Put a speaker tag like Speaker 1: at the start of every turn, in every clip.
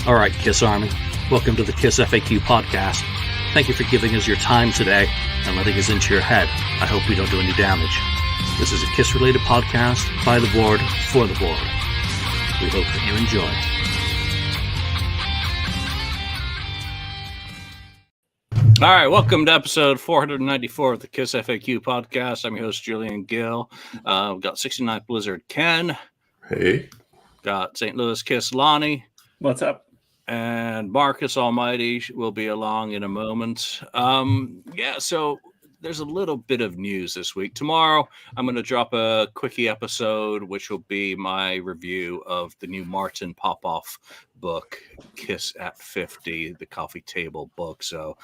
Speaker 1: All right, Kiss Army, welcome to the KissFAQ podcast. Thank you for giving us your time today and letting us into your head. I hope we don't do any damage. This is a Kiss-related podcast by the board, for the board. We hope that you enjoy. All right, welcome to episode 494 of the KissFAQ podcast. I'm your host, Julian Gill. We've got 69th Blizzard Ken.
Speaker 2: Hey.
Speaker 1: Got St. Louis Kiss Lonnie.
Speaker 3: What's up?
Speaker 1: And Marcus Almighty will be along in a moment. So there's a little bit of news this week. Tomorrow, I'm going to drop a quickie episode, which will be my review of the new Martin Popoff book, Kiss at 50, the coffee table book. So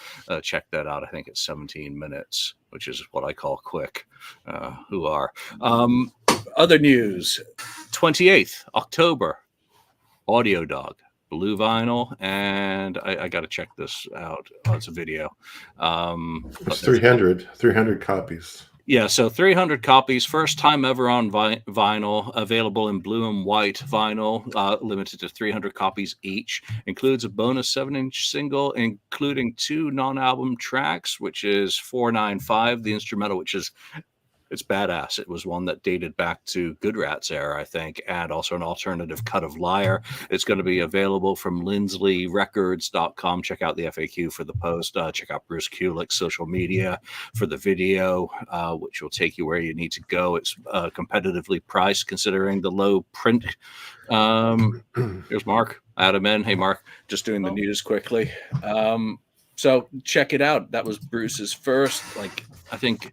Speaker 1: check that out. I think it's 17 minutes, which is what I call quick. Other news, 28th October, Audio Dog. Blue vinyl, and I got to check this out. Oh, it's a video.
Speaker 2: It's 300 copies.
Speaker 1: Yeah, so 300 copies, first time ever on vinyl, available in blue and white vinyl, limited to 300 copies each. Includes a bonus 7-inch single, including 2 non-album tracks, which is 495, the instrumental, which is it's badass. It was one that dated back to Good Rat's era, I think, and also an alternative cut of Liar. It's going to be available from linsleyrecords.com. Check out the FAQ for the post. Check out Bruce Kulick's social media for the video, which will take you where you need to go. It's competitively priced considering the low print. Here's Mark. Add him in. Hey, Mark. Just doing the news quickly. So check it out. That was Bruce's first, I think,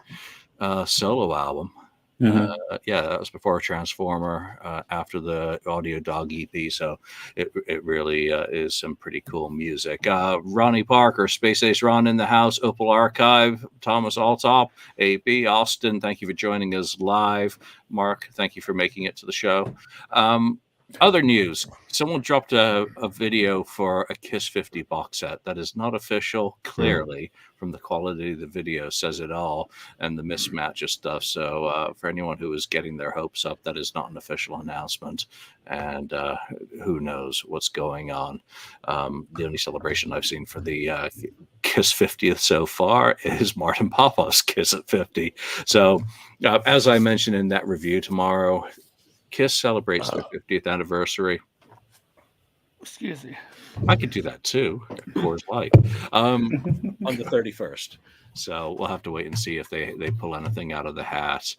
Speaker 1: solo album.
Speaker 3: Mm-hmm.
Speaker 1: That was before Transformer, after the Audio Dog EP. So it really is some pretty cool music. Ronnie Parker, Space Ace Ron in the house, Opal Archive, Thomas Altop, AB Austin, thank you for joining us live. Mark, thank you for making it to the show. Other news, someone dropped a video for a Kiss 50 box set that is not official, clearly, from the quality of the video says it all, and the mismatch of stuff. So for anyone who is getting their hopes up, that is not an official announcement, and who knows what's going on. The only celebration I've seen for the Kiss 50th so far is Martin Popoff's Kiss at 50. So as I mentioned in that review tomorrow, Kiss celebrates their 50th anniversary.
Speaker 3: Excuse me.
Speaker 1: I could do that too, Coors Light, on the 31st. So we'll have to wait and see if they pull anything out of the hat.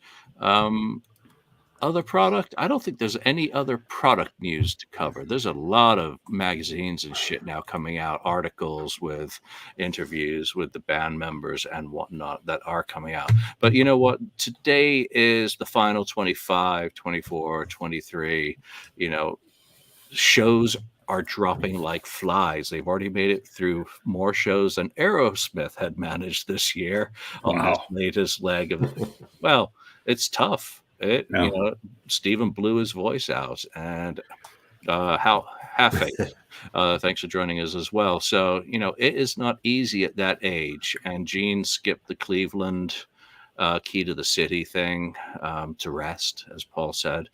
Speaker 1: Other product? I don't think there's any other product news to cover. There's a lot of magazines and shit now coming out, articles with interviews with the band members and whatnot that are coming out. But you know what? Today is the final 25, 24, 23. Shows are dropping like flies. They've already made it through more shows than Aerosmith had managed this year on this latest leg of well, it's tough. Stephen blew his voice out, and half faith. Thanks for joining us as well. So it is not easy at that age, and Gene skipped the Cleveland Key to the City thing to rest, as Paul said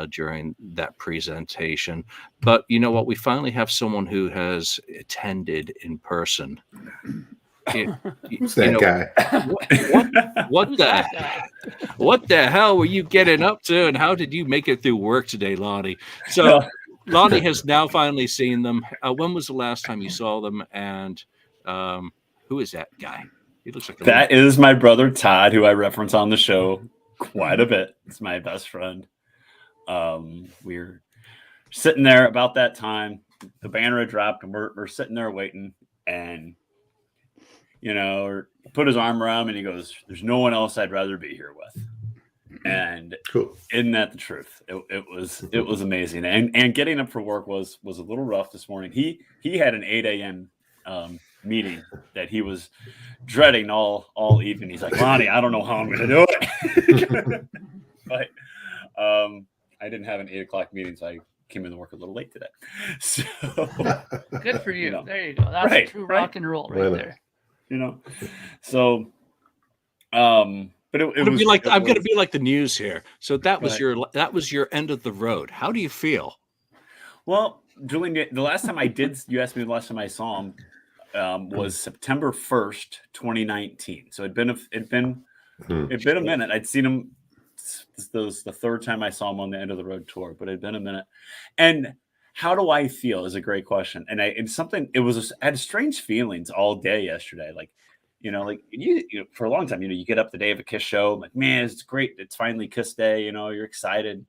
Speaker 1: during that presentation. But you know what? We finally have someone who has attended in person.
Speaker 2: Who's that guy?
Speaker 1: What the hell were you getting up to, and how did you make it through work today, Lonnie? So Lonnie has now finally seen them. When was the last time you saw them, and who is that guy? He looks like
Speaker 3: that is my brother Todd, who I reference on the show quite a bit. It's my best friend. We're sitting there about that time. The banner had dropped, and we're sitting there waiting, and put his arm around me and he goes, "There's no one else I'd rather be here with." And
Speaker 2: cool.
Speaker 3: Isn't that the truth? It was amazing. And getting up for work was a little rough this morning. He had an 8 a.m. Meeting that he was dreading all evening. He's like, "Lonnie, I don't know how I'm going to do it." But I didn't have an 8 o'clock meeting, so I came into work a little late today. So
Speaker 4: good for you. There you go. That's true rock and roll right there.
Speaker 3: So but it was
Speaker 1: like I'm going to be like the news here. So that was your end of the road. How do you feel?
Speaker 3: Well, Julian, the last time you asked me the last time I saw him was September 1st, 2019. So it'd been a minute. I'd seen him. This was the third time I saw him on the End of the Road tour, but it'd been a minute. And how do I feel is a great question. And I had strange feelings all day yesterday. Like, you for a long time, you get up the day of a Kiss show, like, man, it's great. It's finally Kiss Day. You're excited.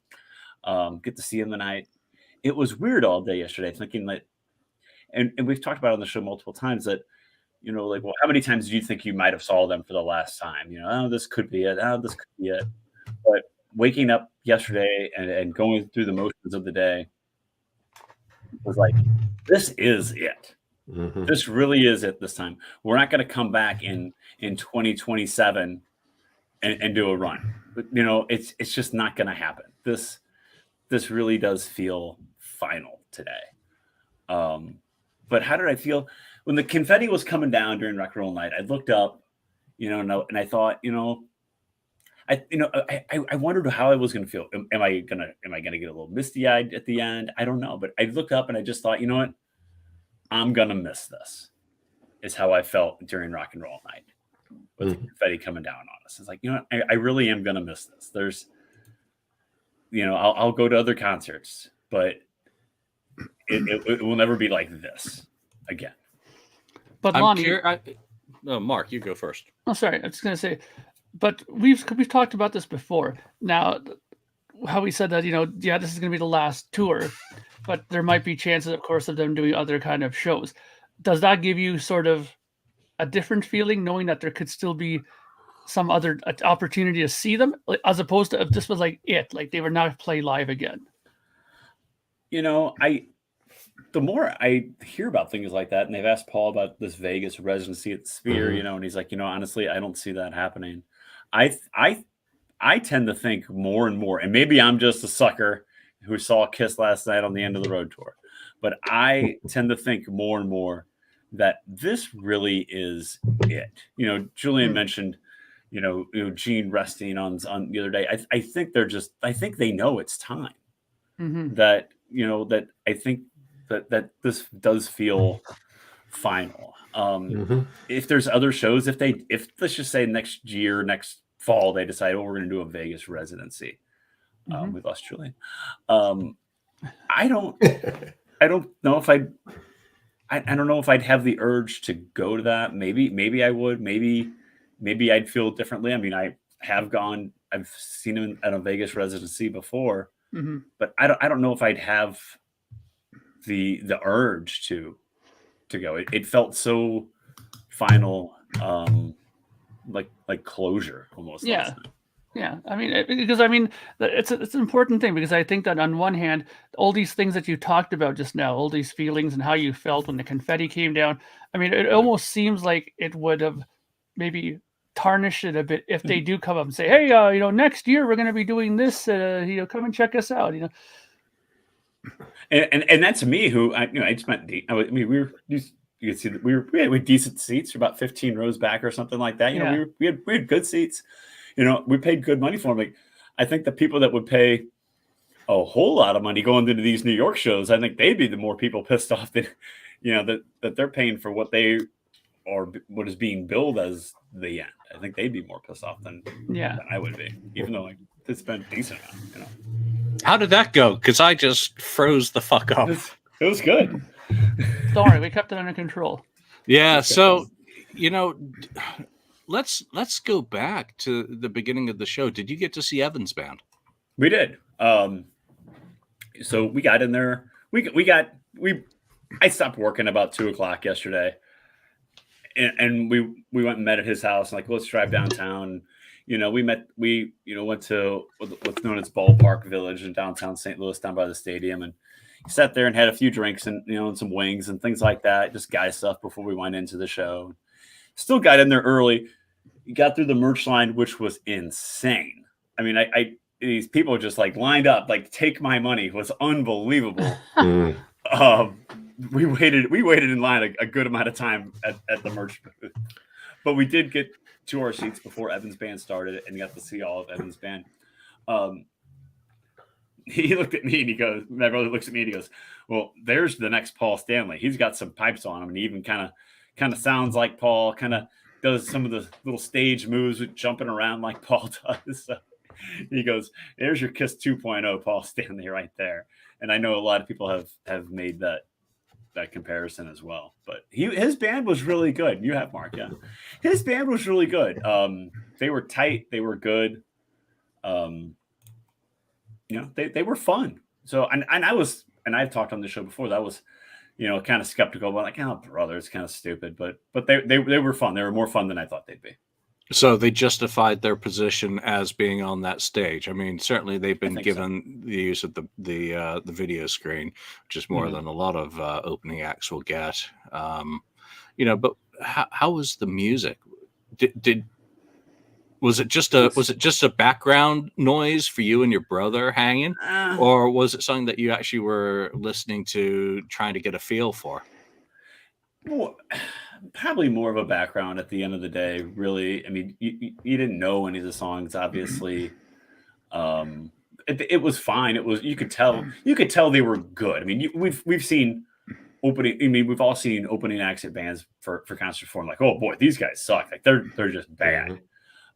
Speaker 3: Get to see him tonight. It was weird all day yesterday, thinking that, and we've talked about it on the show multiple times that, like, well, how many times do you think you might have saw them for the last time? Oh, this could be it. Oh, this could be it. But waking up yesterday and going through the motions of the day was like, this is it. Mm-hmm. This really is it this time. We're not going to come back in 2027 and do a run. But, it's just not going to happen. This really does feel final today. But how did I feel when the confetti was coming down during Rock and Roll Night? I looked up, and I thought, I wondered how I was going to feel. Am I gonna get a little misty eyed at the end? I don't know, but I looked up and I just thought, you know what, I'm gonna miss this. Is how I felt during Rock and Roll Night with the confetti coming down on us. It's like, I really am gonna miss this. There's, I'll go to other concerts, but it will never be like this again.
Speaker 4: But Lonnie,
Speaker 1: Mark, you go first.
Speaker 4: Oh, sorry, I was going to say, but we've talked about this before. Now, how we said that, this is going to be the last tour, but there might be chances, of course, of them doing other kind of shows. Does that give you sort of a different feeling, knowing that there could still be some other opportunity to see them, as opposed to if this was like they were not play live again?
Speaker 3: The more I hear about things like that, and they've asked Paul about this Vegas residency at the Sphere, and he's like, honestly, I don't see that happening. I tend to think more and more, and maybe I'm just a sucker who saw Kiss last night on the End of the Road tour, but I tend to think more and more that this really is it. Julian mentioned, Gene resting on the other day. I think they know it's time. That I think that this does feel final. If there's other shows, if let's just say next fall they decide, we're going to do a Vegas residency with us, Julian. I don't know if I don't know if I'd have the urge to go to that. Maybe I would. Maybe I'd feel differently. I mean, I have gone. I've seen him at a Vegas residency before, but I don't know if I'd have the urge to go. It felt so final, like closure almost.
Speaker 4: Yeah. Yeah, I mean, it's an important thing, because I think that on one hand, all these things that you talked about just now, all these feelings and how you felt when the confetti came down, I mean, it almost seems like it would have maybe tarnished it a bit if they do come up and say, hey, next year we're going to be doing this, come and check us out,
Speaker 3: And that's me who I spent. We were. You can see that we had decent seats, about 15 rows back or something like that. We had good seats. We paid good money for them. Like, I think the people that would pay a whole lot of money going into these New York shows, I think they'd be the more people pissed off that, that they're paying for what what is being billed as the end. I think they'd be more pissed off than I would be, even though they spent a decent amount.
Speaker 1: How did that go? Because I just froze the fuck up.
Speaker 3: It was good.
Speaker 4: Don't worry, we kept it under control.
Speaker 1: Yeah, so let's go back to the beginning of the show. Did you get to see Evan's band?
Speaker 3: We did. So we got in there. I stopped working about 2:00 yesterday, and we went and met at his house. Like, let's drive downtown. We went to what's known as Ballpark Village in downtown St. Louis, down by the stadium, and sat there and had a few drinks and and some wings and things like that, just guy stuff before we went into the show. Still got in there early. Got through the merch line, which was insane. I mean, these people just like lined up, like, take my money. It was unbelievable. We waited in line a good amount of time at the merch booth, but we did get to our seats before Evan's band started and got to see all of Evan's band. he looked at me and he goes, my brother looks at me and he goes, well, there's the next Paul Stanley. He's got some pipes on him and he even kind of sounds like Paul, kind of does some of the little stage moves with jumping around like Paul does. So he goes, there's your Kiss 2.0 Paul Stanley right there. And I know a lot of people have made that comparison as well. But his band was really good. You have Mark, yeah. His band was really good. They were tight. They were good. They were fun. So and I've talked on the show before that I was, kind of skeptical, but like, oh brother, it's kind of stupid. But they were fun. They were more fun than I thought they'd be.
Speaker 1: So they justified their position as being on that stage. I mean, certainly they've been given the use of the video screen, which is more than a lot of opening acts will get. But how was the music? Was it just a background noise for you and your brother hanging, or was it something that you actually were listening to, trying to get a feel for?
Speaker 3: Well, probably more of a background at the end of the day, really. I mean, you didn't know any of the songs, obviously. It was fine. You could tell they were good. I mean, we've seen opening. I mean, we've all seen opening acts at bands for concert form. Like, oh boy, these guys suck. Like they're just bad.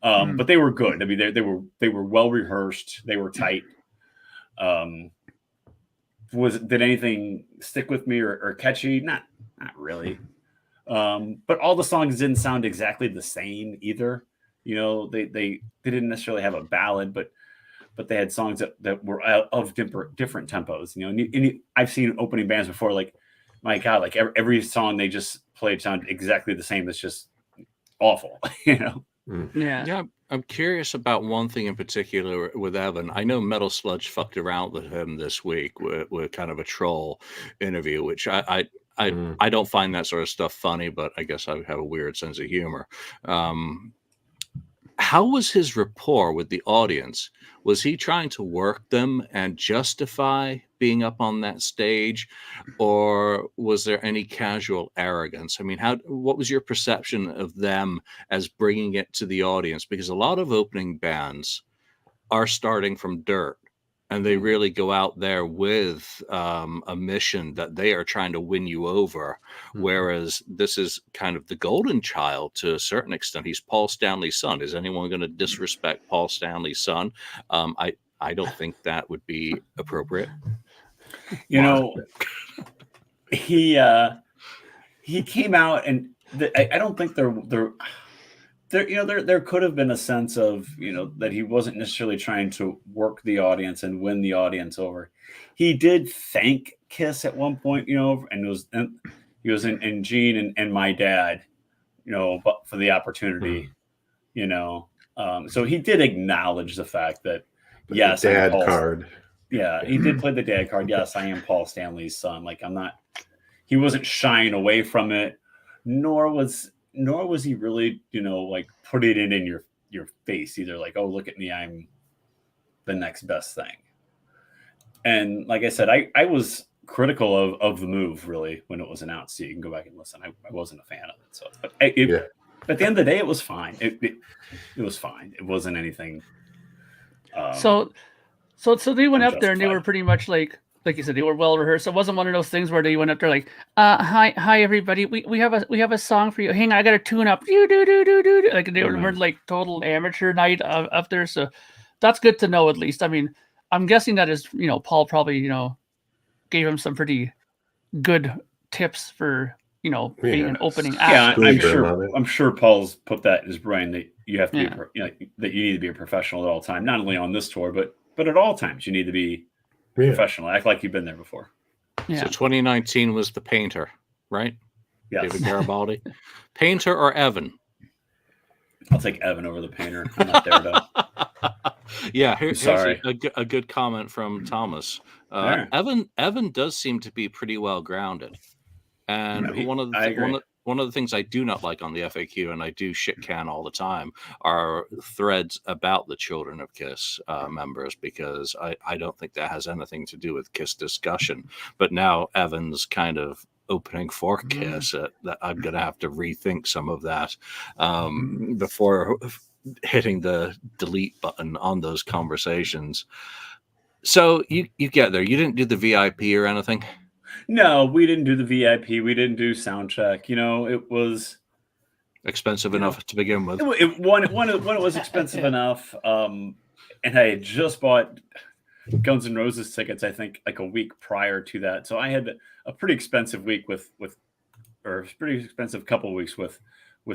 Speaker 3: But they were good. I mean, they were well rehearsed. They were tight. Did anything stick with me or catchy? Not really. But all the songs didn't sound exactly the same either. They didn't necessarily have a ballad, but they had songs that were of different tempos. And I've seen opening bands before. Like, my God, like every song they just played sounded exactly the same. It's just awful.
Speaker 4: Yeah.
Speaker 1: I'm curious about one thing in particular with Evan. I know Metal Sludge fucked around with him this week with kind of a troll interview, which I don't find that sort of stuff funny, but I guess I have a weird sense of humor. How was his rapport with the audience? Was he trying to work them and justify being up on that stage, or was there any casual arrogance? I mean, what was your perception of them as bringing it to the audience? Because a lot of opening bands are starting from dirt, and they really go out there with a mission that they are trying to win you over. Whereas this is kind of the golden child to a certain extent. He's Paul Stanley's son. Is anyone going to disrespect Paul Stanley's son? I don't think that would be appropriate.
Speaker 3: He came out, and I don't think there could have been a sense of, that he wasn't necessarily trying to work the audience and win the audience over. He did thank Kiss at one point, and he was in Gene and my dad, but for the opportunity, so he did acknowledge the fact that, yes,
Speaker 2: the dad card.
Speaker 3: Yeah, he did play the dad card. Yes, I am Paul Stanley's son. Like, he wasn't shying away from it, nor was he really, like putting it in your face, either like, oh, look at me, I'm the next best thing. And like I said, I was critical of the move, really, when it was announced. So you can go back and listen. I wasn't a fan of it. So but at the end of the day, it was fine. It was fine. It wasn't anything.
Speaker 4: So they went up there and they were pretty much like you said, they were well rehearsed. It wasn't one of those things where they went up there like, hi everybody, we have a song for you. Hang on, I got to tune up. Do. Like they were like total amateur night up there. So that's good to know, at least. I mean, I'm guessing that is, Paul probably, gave him some pretty good tips for, being an opening act.
Speaker 3: Yeah, I'm sure Paul's put that in his brain that you have to be, that you need to be a professional at all time, not only on this tour, but at all times you need to be professional. Act like you've been there before.
Speaker 1: Yeah. So 2019 was the Painter, right?
Speaker 3: Yes.
Speaker 1: David Garibaldi. Painter or Evan?
Speaker 3: I'll take Evan over the Painter. I'm not there though.
Speaker 1: Yeah, here's a good comment from Thomas. Evan does seem to be pretty well grounded, and one of the things I do not like on the FAQ, and I do shit can all the time, are threads about the Children of Kiss members, because I don't think that has anything to do with Kiss discussion. But now Evan's kind of opening for Kiss, that I'm going to have to rethink some of that before hitting the delete button on those conversations. So you get there. You didn't do the VIP or anything?
Speaker 3: No, we didn't do the VIP. We didn't do sound check. It was
Speaker 1: expensive enough to begin with.
Speaker 3: It was expensive enough. And I had just bought Guns N' Roses tickets, I think, like a week prior to that. So I had a pretty expensive week or a pretty expensive couple of weeks with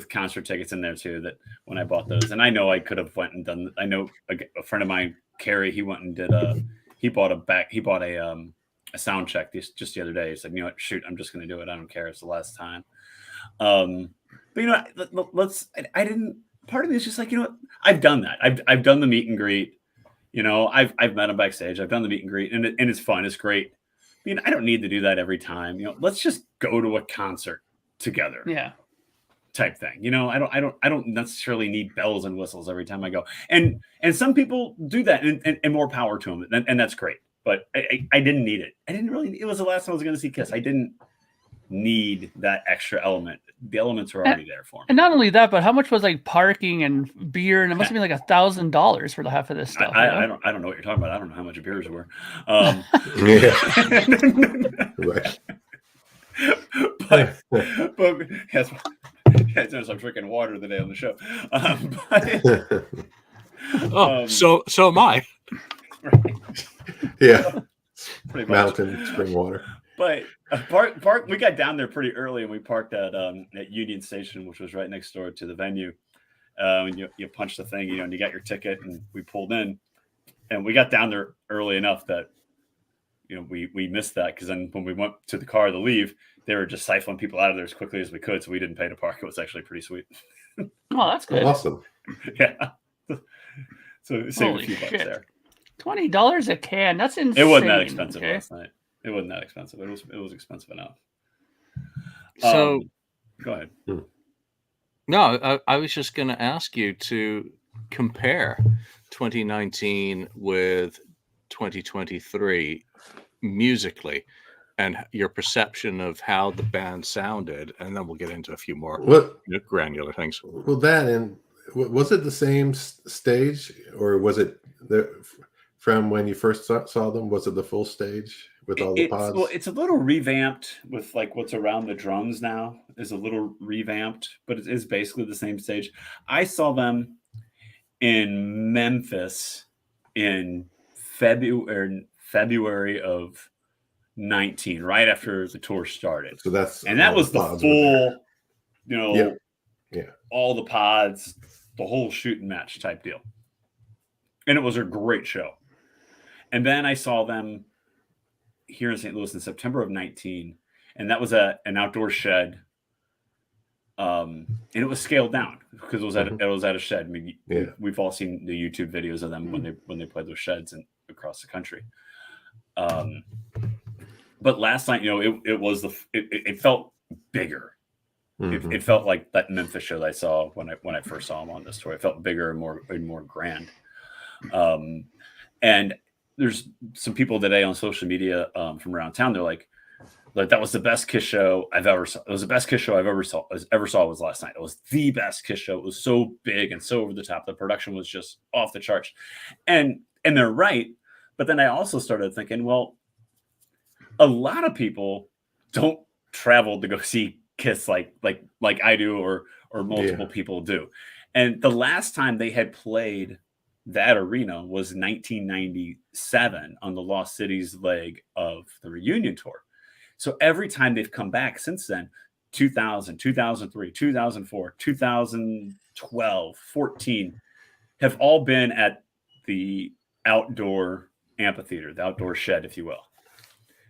Speaker 3: concert tickets in there too. That when I bought those, and I know I could have went and done. I know a friend of mine, Carrie, he went and did he bought a sound check just the other day. He said, you know what, shoot, I'm just going to do it. I don't care. It's the last time. But I didn't. Part of me is just like, I've done that. I've done the meet and greet. I've met him backstage. I've done the meet and greet, and it's fun. It's great. I don't need to do that every time. Let's just go to a concert together.
Speaker 4: Yeah.
Speaker 3: Type thing. I don't necessarily need bells and whistles every time I go. And some people do that, and more power to them, and that's great. But I didn't need it. It was the last time I was going to see Kiss. I didn't need that extra element. The elements were already there for me.
Speaker 4: And not only that, but how much was like parking and beer? And it must have been like $1,000 for the half of this stuff.
Speaker 3: I don't know what you're talking about. I don't know how much beers were.
Speaker 2: Right.
Speaker 3: but yes, I'm drinking water today on the show.
Speaker 1: So am I.
Speaker 3: Right.
Speaker 2: Yeah.
Speaker 3: Pretty much.
Speaker 2: Mountain spring water.
Speaker 3: But we got down there pretty early, and we parked at Union Station, which was right next door to the venue. And you punch the thing, and you got your ticket, and we pulled in, and we got down there early enough that we missed that, because then when we went to the car to leave, they were just siphoning people out of there as quickly as we could, so we didn't pay to park. It was actually pretty sweet.
Speaker 4: Oh, that's good.
Speaker 2: Awesome.
Speaker 3: Yeah. So saved a few bucks there.
Speaker 4: $20 a can. That's insane.
Speaker 3: It wasn't that expensive last night. It wasn't that expensive. It was expensive enough.
Speaker 1: So
Speaker 3: go ahead.
Speaker 1: No, I was just going to ask you to compare 2019 with 2023 musically, and your perception of how the band sounded, and then we'll get into a few more granular things.
Speaker 2: Well, that, and was it the same stage, or was it from when you first saw them? Was it the full stage with all the pods?
Speaker 3: Well, it's a little revamped with like what's around the drums now is a little revamped, but it is basically the same stage. I saw them in Memphis in February of 19, right after the tour started.
Speaker 2: So
Speaker 3: that was the full,
Speaker 2: yeah,
Speaker 3: all the pods, the whole shooting match type deal. And it was a great show. And then I saw them here in St. Louis in September of 19, and that was an outdoor shed. And it was scaled down because it was at a shed. I mean, we've all seen the YouTube videos of them when they play those sheds across the country. But last night, it felt bigger. Mm-hmm. It felt like that Memphis show that I saw when I first saw them on this tour. It felt bigger and more grand. And there's some people today on social media from around town. They're like that was the best Kiss show I've ever saw. It was the best Kiss show I've ever saw was last night. It was the best Kiss show. It was so big and so over the top. The production was just off the charts. And they're right. But then I also started thinking, well, a lot of people don't travel to go see Kiss like I do or multiple people do. And the last time they had played that arena was 1997 on the Lost Cities leg of the reunion tour. So every time they've come back since then, 2000, 2003, 2004, 2012, 14, have all been at the outdoor amphitheater, the outdoor shed, if you will.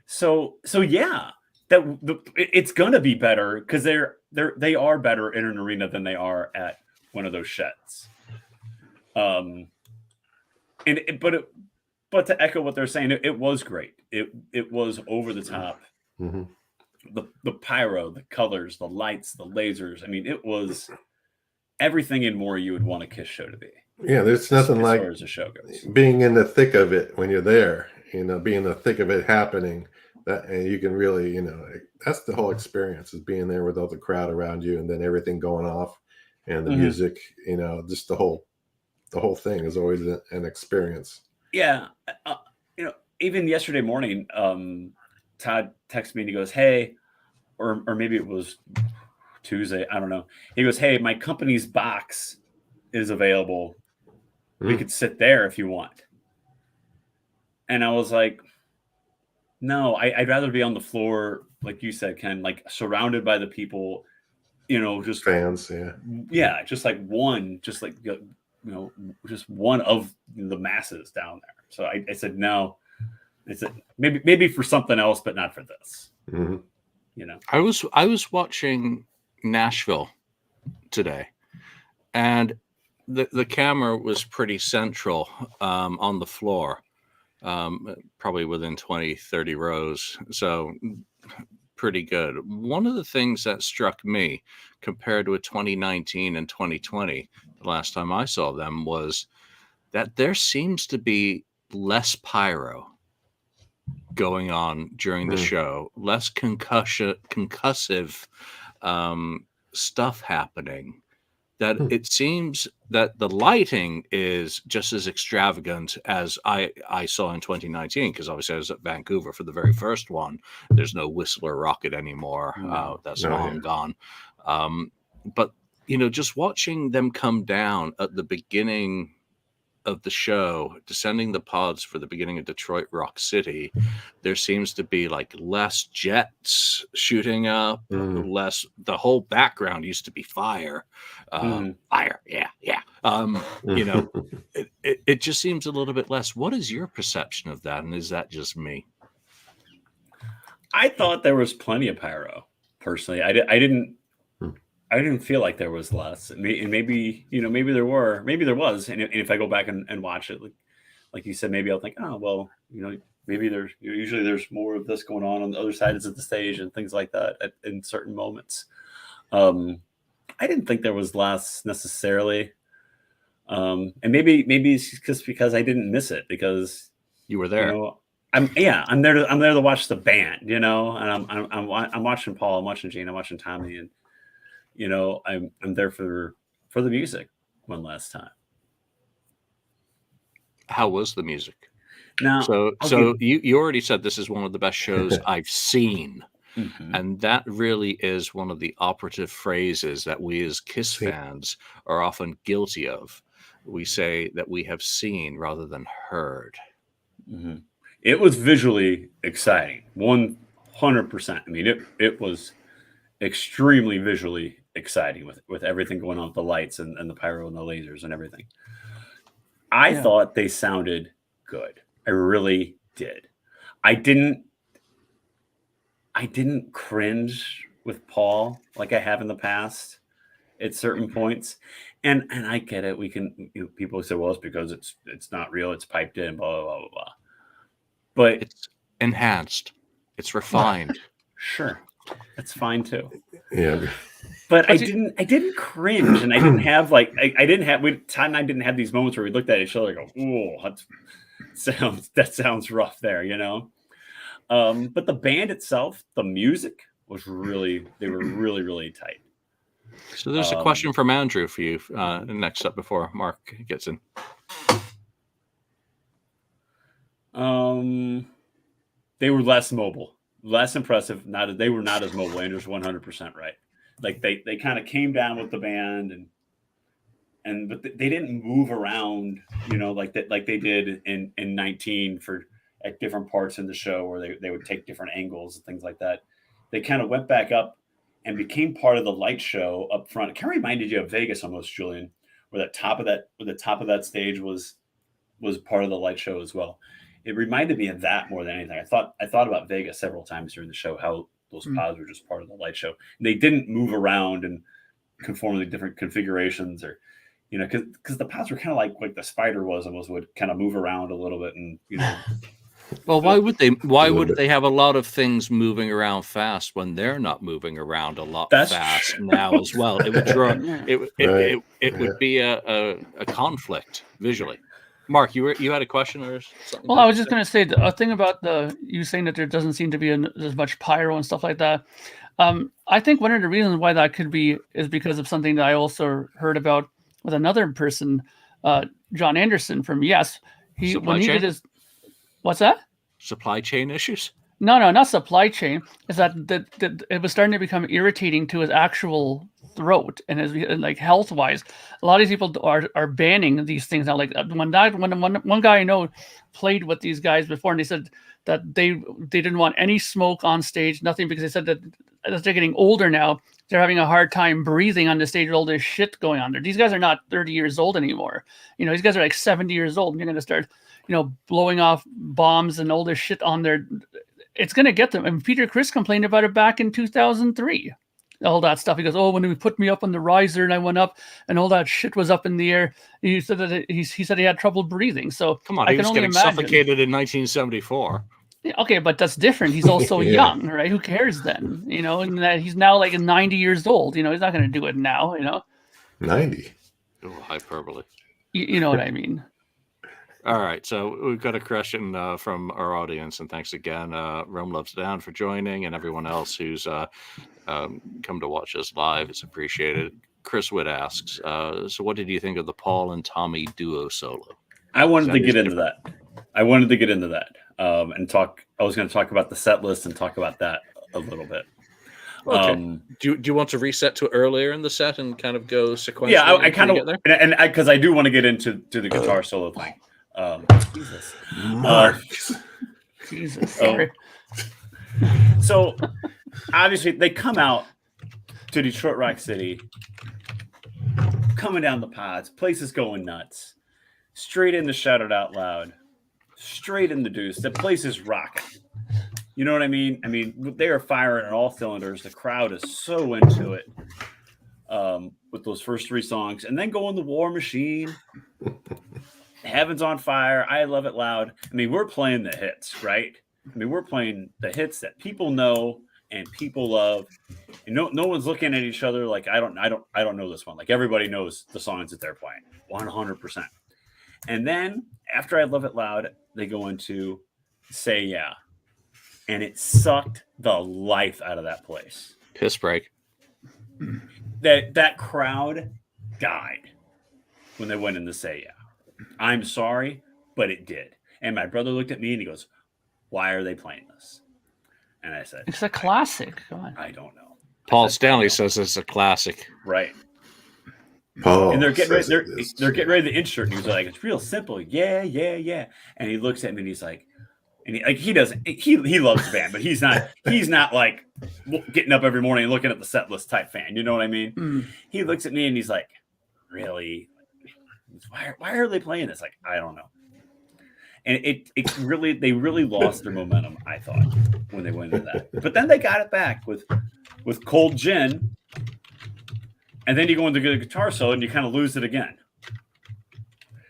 Speaker 3: So yeah, it's going to be better because they are better in an arena than they are at one of those sheds. But to echo what they're saying, it was great. It was over the top.
Speaker 2: Mm-hmm.
Speaker 3: The pyro, the colors, the lights, the lasers. I mean, it was everything and more you would want a Kiss show to be.
Speaker 2: Yeah, there's nothing like
Speaker 3: as a show goes.
Speaker 2: Being in the thick of it when you're there. Being in the thick of it happening. And you can really, that's the whole experience, is being there with all the crowd around you, and then everything going off, and the music. Just the whole thing is always an experience.
Speaker 3: Yeah, even yesterday morning, Todd texted me and he goes, "Hey," or maybe it was Tuesday, I don't know. He goes, "Hey, my company's box is available. We could sit there if you want." And I was like, "No, I'd rather be on the floor, like you said, Ken, like surrounded by the people, just
Speaker 2: fans,
Speaker 3: just like one, just like just one of the masses down there." So I said no. I said maybe for something else, but not for this.
Speaker 2: Mm-hmm.
Speaker 1: I was watching Nashville today, and the camera was pretty central on the floor, probably within 20, 30 rows. So pretty good. One of the things that struck me compared with 2019 and 2020, the last time I saw them, was that there seems to be less pyro going on during the show, less concussive stuff happening. That it seems that the lighting is just as extravagant as I saw in 2019, because obviously I was at Vancouver for the very first one. There's no Whistler rocket anymore. That's long gone. But, just watching them come down at the beginning of the show, descending the pods for the beginning of Detroit Rock City, there seems to be like less jets shooting up, less. The whole background used to be fire, fire, yeah. It just seems a little bit less. What is your perception of that, and is that just me?
Speaker 3: I thought there was plenty of pyro. Personally, I didn't feel like there was less, and maybe there was, and if I go back and watch it, like you said, maybe I'll think, oh well, maybe there's more of this going on the other sides of the stage and things like that in certain moments. I didn't think there was less necessarily, and maybe it's just because I didn't miss it because
Speaker 1: you were there.
Speaker 3: I'm there to watch the band, and I'm watching Paul, I'm watching Gene, I'm watching Tommy, and I'm there for the music one last time.
Speaker 1: How was the music?
Speaker 3: Now,
Speaker 1: so you already said this is one of the best shows I've seen. And that really is one of the operative phrases that we as Kiss fans are often guilty of. We say that we have seen rather than heard.
Speaker 3: It was visually exciting, 100%. I mean, it was extremely visually exciting with everything going on with the lights and the pyro and the lasers and everything. I thought they sounded good. I really did. I didn't cringe with Paul like I have in the past at certain points. And I get it. We can, people say, well, it's because it's not real. It's piped in, blah, blah, blah, blah. But
Speaker 1: it's enhanced. It's refined.
Speaker 3: Sure. That's fine too.
Speaker 2: Yeah.
Speaker 3: But I didn't cringe, and I didn't have Todd and I didn't have these moments where we looked at each other and go, "Oh, that sounds rough there," But the band itself, the music they were really, really tight.
Speaker 1: So there's a question from Andrew for you next up before Mark gets in.
Speaker 3: They were less mobile, less impressive. They were not as mobile. Andrew's 100% right. Like they kind of came down with the band but they didn't move around, like they did in 19 at different parts in the show where they would take different angles and things like that. They kind of went back up and became part of the light show up front. It kind of reminded you of Vegas almost, Julian, where the top of that stage was part of the light show as well. It reminded me of that more than anything. I thought about Vegas several times during the show, how those pods were just part of the light show. And they didn't move around and conform to different configurations, or because the pods were kind of like the spider was almost, would kind of move around a little bit, and
Speaker 1: Well, why would they? Why would they have a lot of things moving around fast when they're not moving around a lot fast now as well? It would draw. It would be a conflict visually. Mark, you had a question or something?
Speaker 4: Well, I was just going to say a thing about you saying that there doesn't seem to be as much pyro and stuff like that. I think one of the reasons why that could be is because of something that I also heard about with another person, John Anderson from Yes. When he did his What's that?
Speaker 1: Supply chain issues?
Speaker 4: No, not supply chain. Is that it was starting to become irritating to his actual throat and his like health wise. A lot of these people are banning these things now. Like one guy I know played with these guys before, and they said that they didn't want any smoke on stage, nothing, because they said that as they're getting older now, they're having a hard time breathing on the stage with all this shit going on there. These guys are not 30 years old anymore. These guys are like 70 years old, and you're going to start, blowing off bombs and all this shit on there. It's going to get them. And Peter Criss complained about it back in 2003. All that stuff. He goes, when he put me up on the riser and I went up and all that shit was up in the air, he said that he said he had trouble breathing. So
Speaker 1: come on, he was getting suffocated in 1974.
Speaker 4: Okay, but that's different. He's also young, right? Who cares then? And that he's now like 90 years old. He's not going to do it now.
Speaker 2: 90.
Speaker 1: Oh, hyperbole.
Speaker 4: You know what I mean?
Speaker 1: All right, so we've got a question from our audience, and thanks again, Rome Loves Down, for joining, and everyone else who's come to watch us live. It's appreciated. Chris Witt asks, so what did you think of the Paul and Tommy duo solo?
Speaker 3: I wanted to get into that. And talk. I was going to talk about the set list and talk about that a little bit.
Speaker 1: Okay. Do you want to reset to earlier in the set and kind of go sequentially?
Speaker 3: Yeah, I kind of, and because I do want to get into the guitar solo thing. Jesus.
Speaker 4: Jesus. Sorry.
Speaker 3: So obviously they come out to Detroit Rock City, coming down the pods, place is going nuts, straight into Shout It Out Loud, straight in the deuce. The place is rocking. You know what I mean? I mean, they are firing on all cylinders. The crowd is so into it with those first three songs, and then go in the War Machine. Heaven's on Fire, I Love It Loud. I mean, we're playing the hits, right? I mean, we're playing the hits that people know and people love. And no one's looking at each other like I don't know this one. Like everybody knows the songs that they're playing, 100%. And then after I Love It Loud, they go into Say Yeah, and it sucked the life out of that place.
Speaker 1: Piss break.
Speaker 3: That crowd died when they went into Say Yeah. I'm sorry, but it did. And my brother looked at me and he goes, "Why are they playing this?" And I said,
Speaker 4: "It's a classic." Come on.
Speaker 3: I don't know.
Speaker 1: Paul Stanley says it's a classic.
Speaker 3: Right.
Speaker 2: Paul
Speaker 3: and they're getting ready to insert. And he's like, "It's real simple." Yeah. And he looks at me and he's like, he loves the band, but he's not like getting up every morning and looking at the set list type fan. You know what I mean?
Speaker 4: Mm.
Speaker 3: He looks at me and he's like, "Really? Why are they playing this?" Like, I don't know. And they really lost their momentum, I thought, when they went into that. But then they got it back with Cold Gin, and then you go into the guitar solo and you kind of lose it again.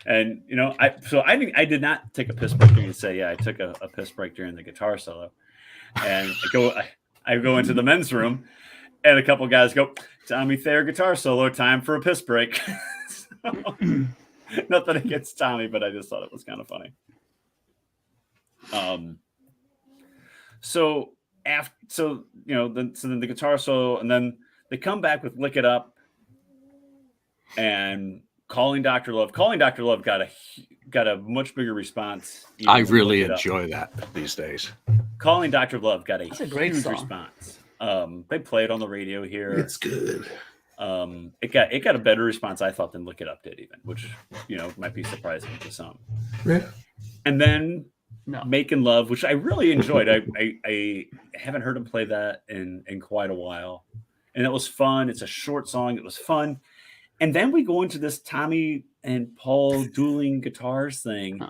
Speaker 3: And I did not take a piss break during the Say Yeah. I took a piss break during the guitar solo, and I go into the men's room, and a couple guys go, "Tommy Thayer guitar solo, time for a piss break." Nothing against Tommy, but I just thought it was kind of funny. So then the guitar solo, and then they come back with Lick It Up and Calling Dr. Love. Calling Dr. Love got a much bigger response.
Speaker 1: I really enjoy that these days.
Speaker 3: Calling Dr. Love got a
Speaker 4: great
Speaker 3: huge
Speaker 4: song.
Speaker 3: Response. They play it on the radio here.
Speaker 2: It's good.
Speaker 3: It got a better response, I thought, than Look It Up did, even, which might be surprising to some.
Speaker 2: Yeah.
Speaker 3: And then Making Love, which I really enjoyed. I haven't heard him play that in quite a while, and it was fun. It's a short song. It was fun. And then we go into this Tommy and Paul dueling guitars thing,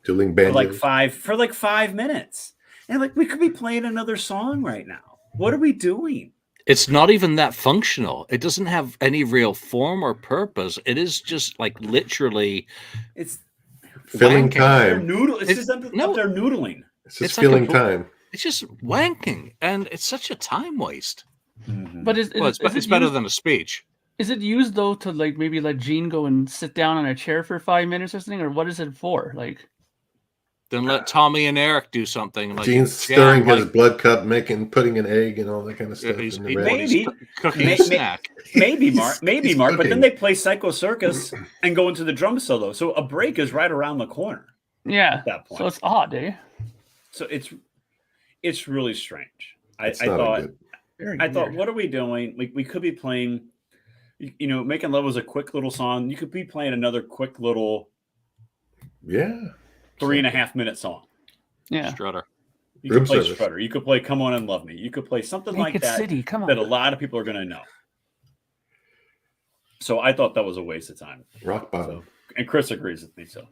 Speaker 2: dueling banjo
Speaker 3: for like 5 minutes, and like we could be playing another song right now. What are we doing?
Speaker 1: It's not even that functional. It doesn't have any real form or purpose. It is just like literally,
Speaker 3: it's
Speaker 2: filling
Speaker 1: wanking.
Speaker 2: time.
Speaker 3: It's just up there noodling.
Speaker 2: It's just
Speaker 1: like
Speaker 2: filling time.
Speaker 1: It's just wanking, and it's such a time waste.
Speaker 3: Mm-hmm.
Speaker 4: But
Speaker 1: it's better than a speech.
Speaker 4: Is it used though to like maybe let Gene go and sit down on a chair for 5 minutes or something, or what is it for? Like,
Speaker 1: then let Tommy and Eric do something. Like
Speaker 2: Gene's stirring his blood cup, putting an egg and all that kind of stuff.
Speaker 1: He's
Speaker 3: cooking
Speaker 1: a snack.
Speaker 3: Maybe Mark. But then they play Psycho Circus and go into the drum solo. So a break is right around the corner.
Speaker 4: Yeah.
Speaker 3: at that point.
Speaker 4: So it's odd, eh?
Speaker 3: So it's really strange. I
Speaker 2: It's not a
Speaker 3: thought
Speaker 2: good.
Speaker 4: Very
Speaker 3: I thought,
Speaker 4: weird.
Speaker 3: what are we doing? We could be playing, Making Love was a quick little song. You could be playing another quick little
Speaker 2: Yeah.
Speaker 3: 3.5 minute song.
Speaker 4: Yeah.
Speaker 1: Strutter.
Speaker 3: You could play
Speaker 2: Room service.
Speaker 3: Strutter. You could play Come On and Love Me. You could play something like
Speaker 4: Naked
Speaker 3: that
Speaker 4: City. Come
Speaker 3: that a
Speaker 4: on.
Speaker 3: lot of people are going to know. So I thought that was a waste of time.
Speaker 2: Rock bottom.
Speaker 3: And Chris agrees with me. So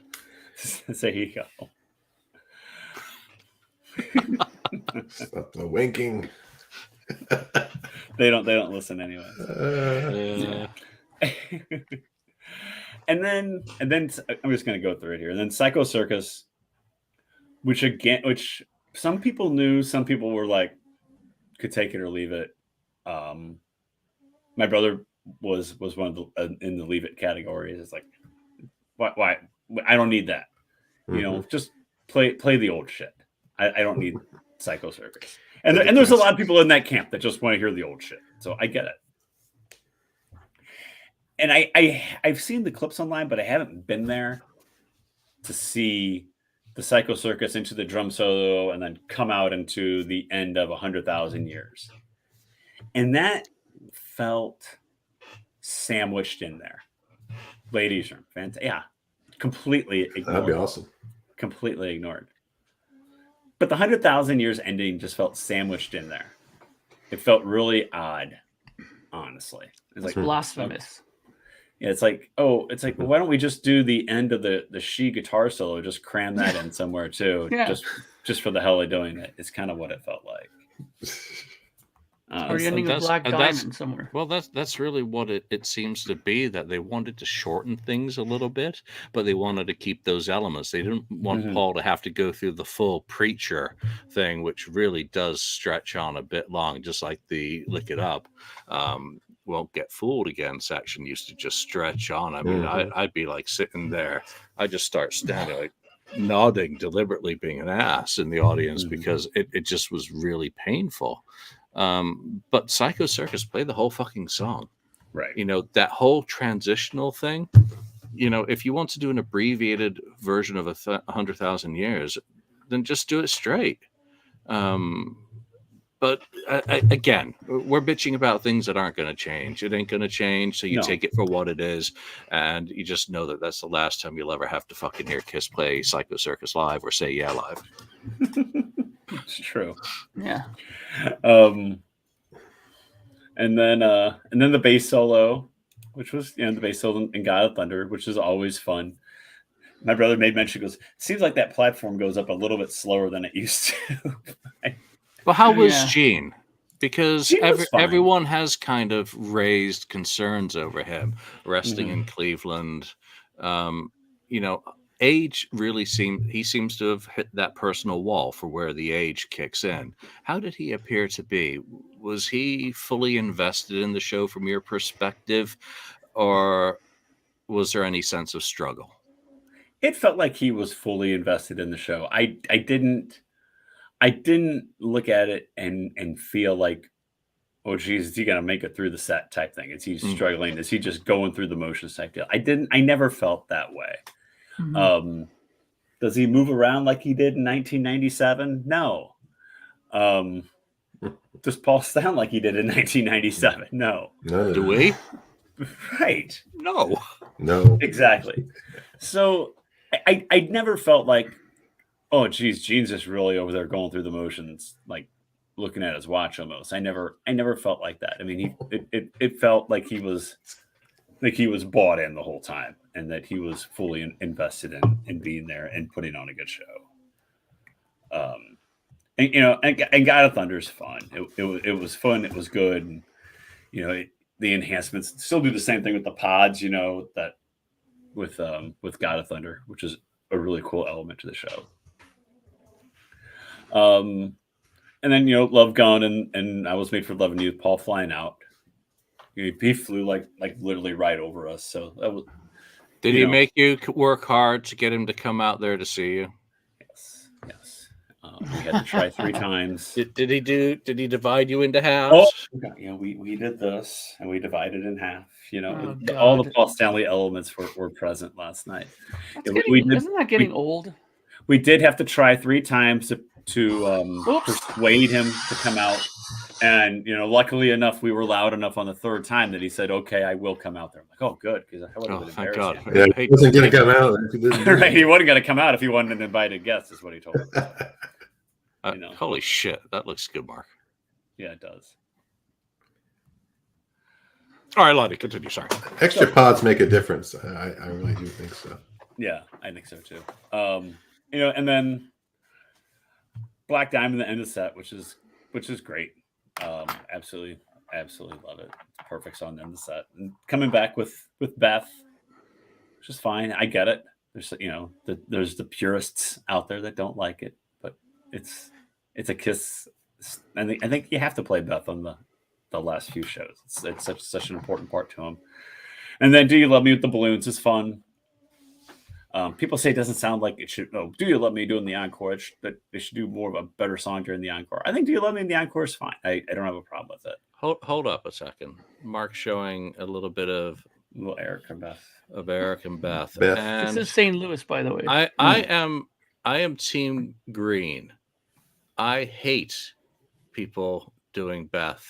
Speaker 3: there you go.
Speaker 2: Stop the winking.
Speaker 3: They don't listen anyway. And then I'm just going to go through it here. And then Psycho Circus, which some people knew, some people were like, could take it or leave it. My brother was one of the in the leave it categories. It's like, why? I don't need that. Just play the old shit. I don't need Psycho Circus. And there's a lot of people in that camp that just want to hear the old shit. So I get it. And I've seen the clips online, but I haven't been there to see the Psycho Circus into the drum solo and then come out into the end of 100,000 Years. And that felt sandwiched in there. Ladies room. Yeah. Completely ignored.
Speaker 2: That'd be awesome.
Speaker 3: Completely ignored. But the 100,000 Years ending just felt sandwiched in there. It felt really odd, honestly. It's like
Speaker 4: Blasphemous.
Speaker 3: Yeah, it's like, well, why don't we just do the end of the She guitar solo? Just cram that in somewhere too.
Speaker 4: Yeah.
Speaker 3: Just for the hell of doing it. It's kind of what it felt like.
Speaker 4: Or the ending of Black Diamond somewhere.
Speaker 1: Well, that's really what it seems to be, that they wanted to shorten things a little bit, but they wanted to keep those elements. They didn't want Paul to have to go through the full preacher thing, which really does stretch on a bit long, just like the Lick It Up. Won't Get Fooled Again section used to just stretch on. I mean, I'd be like sitting there. I just start standing like nodding, deliberately being an ass in the audience because it just was really painful. But Psycho Circus played the whole fucking song.
Speaker 3: Right.
Speaker 1: That whole transitional thing, if you want to do an abbreviated version of 100,000 Years, then just do it straight. But again, we're bitching about things that aren't going to change. It ain't going to change. So you take it for what it is. And you just know that that's the last time you'll ever have to fucking hear Kiss play Psycho Circus live or Say Yeah live.
Speaker 3: It's true.
Speaker 4: Yeah.
Speaker 3: And then the bass solo, which was the bass solo in God of Thunder, which is always fun. My brother made mention, goes, seems like that platform goes up a little bit slower than it used to.
Speaker 1: Well, how was Gene? Because everyone has kind of raised concerns over him resting in Cleveland. Age really seems to have hit that personal wall for where the age kicks in. How did he appear to be? Was he fully invested in the show from your perspective, or was there any sense of struggle?
Speaker 3: It felt like he was fully invested in the show. I didn't look at it and feel like, oh geez, is he gonna make it through the set type thing? Is he struggling? Is he just going through the motions type deal? I never felt that way. Does he move around like he did in 1997? No. Does Paul sound like he did in 1997? No.
Speaker 1: Do we?
Speaker 3: Right.
Speaker 2: No.
Speaker 3: Exactly. So I never felt like, oh geez, Gene's just really over there going through the motions, like looking at his watch almost. I never felt like that. I mean, it felt like he was bought in the whole time, and that he was fully invested in being there and putting on a good show. And God of Thunder is fun. It was fun. It was good. And, the enhancements still do the same thing with the pods, that with God of Thunder, which is a really cool element to the show. And then, Love Gun and I Was Made for Loving You, Paul flying out. He flew like literally right over us. So that was.
Speaker 1: Did he make you work hard to get him to come out there to see you?
Speaker 3: Yes. We had to try 3 times.
Speaker 1: Did he divide you into halves?
Speaker 3: Oh, we did this and we divided in half.
Speaker 4: Oh,
Speaker 3: all the Paul Stanley elements were present last night.
Speaker 4: Isn't that getting old?
Speaker 3: We did have to try 3 times to persuade him to come out. And, luckily enough, we were loud enough on the 3rd time that he said, okay, I will come out there. I'm like, oh, good, because I would have been
Speaker 1: thank
Speaker 3: embarrassed.
Speaker 1: God.
Speaker 2: Yeah, he wasn't going to come out. If he didn't do
Speaker 3: Right, he
Speaker 2: it.
Speaker 3: wasn't going to come out if he wasn't an invited guest, is what he told me.
Speaker 1: Holy shit, that looks good, Mark.
Speaker 3: Yeah, it does.
Speaker 1: All right, Lonnie, continue. Sorry.
Speaker 2: Extra pods make a difference. I really do think so.
Speaker 3: Yeah, I think so too. And then Black Diamond, the end of the set, which is great. Absolutely love it. It's a perfect song to end the set. And coming back with Beth, which is fine. I get it. There's there's the purists out there that don't like it, but it's a Kiss. I think you have to play Beth on the last few shows. It's such an important part to him. And then Do You Love Me with the Balloons is fun. People say it doesn't sound like it should. Oh, Do You Love Me doing the encore? But they should do more of a better song during the encore. I think Do You Love Me in the encore is fine. I don't have a problem with it.
Speaker 1: Hold up a second. Mark showing a little bit of
Speaker 3: Eric and Beth.
Speaker 1: And
Speaker 4: this is St. Louis, by the way.
Speaker 1: I am Team Green. I hate people doing Beth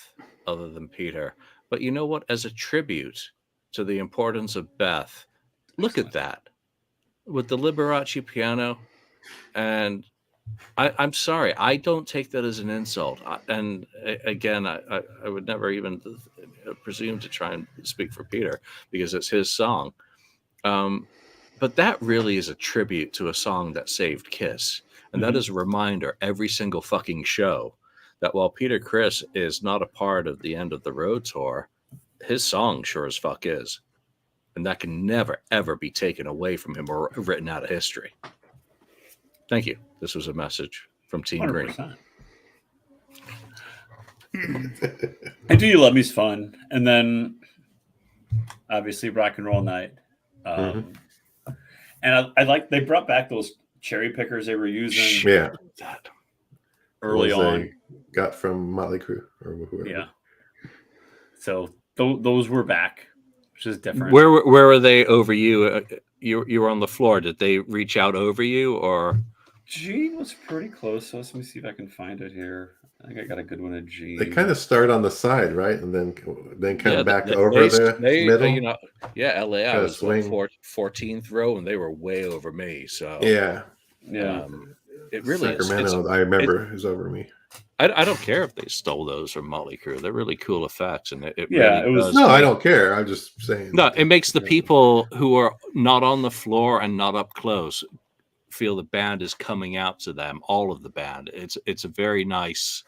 Speaker 1: other than Peter. But you know what? As a tribute to the importance of Beth, look at that. With the Liberace piano, and I'm sorry, I don't take that as an insult. And again, I would never even presume to try and speak for Peter because it's his song. But that really is a tribute to a song that saved Kiss. And that is a reminder every single fucking show that while Peter Criss is not a part of the End of the Road tour, his song sure as fuck is. And that can never, ever be taken away from him or written out of history. Thank you. This was a message from Team
Speaker 3: 100%.
Speaker 1: Green.
Speaker 3: And Do You Love Me's fun. And then, obviously, Rock and Roll Night. And I like they brought back those cherry pickers they were using early on.
Speaker 2: Got from Motley Crue or whoever.
Speaker 3: Yeah. So those were back. Which is different.
Speaker 1: Where were they over you? You were on the floor. Did they reach out over you, or?
Speaker 3: Gene was pretty close. So let me see if I can find it here. I think I got a good one of Gene.
Speaker 2: They kind of start on the side, right, and then come back over the middle.
Speaker 1: LA. I was 14th row, and they were way over me. So
Speaker 2: yeah.
Speaker 1: It really
Speaker 2: Sacramento. I remember is over me.
Speaker 1: I don't care if they stole those from Motley Crue. They're really cool effects, and it
Speaker 2: was. No, I don't care. I'm just saying.
Speaker 1: No, it makes the people who are not on the floor and not up close feel the band is coming out to them. All of the band. It's a very nice